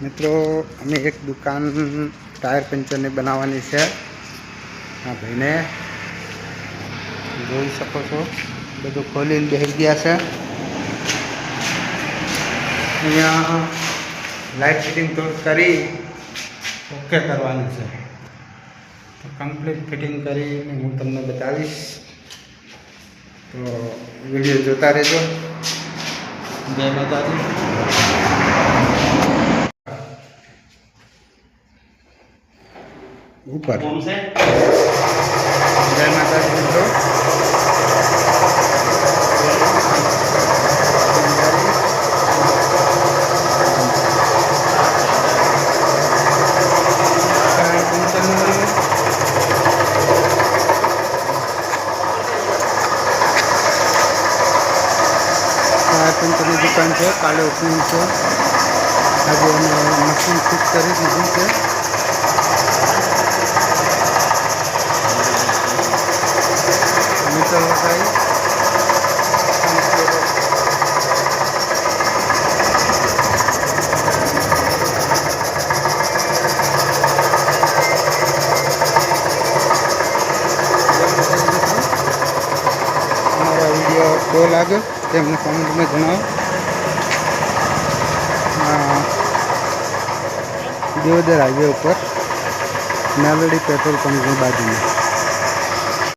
મિત્રો અમે એક દુકાન ટાયર પંચરની બનાવવાની છે। આ ભાઈને જોઈ શકો છો, બધું ખોલીને બેસી ગયા છે। અહીંયા લાઇટ ફિટિંગ થોડું કરી ઓકે કરવાની છે, તો કમ્પ્લીટ ફિટિંગ કરીને હું તમને બતાવીશ, તો વિડીયો જોતા રહેજો। જય માતાજી। ऊपर जय माता दी मित्रों। पंचर दुकान है, काले ओपनिंग है। आज मशीन फिट कर दी है। मीटर लगाई हमारा वीडियो क्यों लगे तेमने कमेंट में जनाओ। दियोदर हाईवे ऊपर मेलोडी पेट्रोल पंप की बाजू में।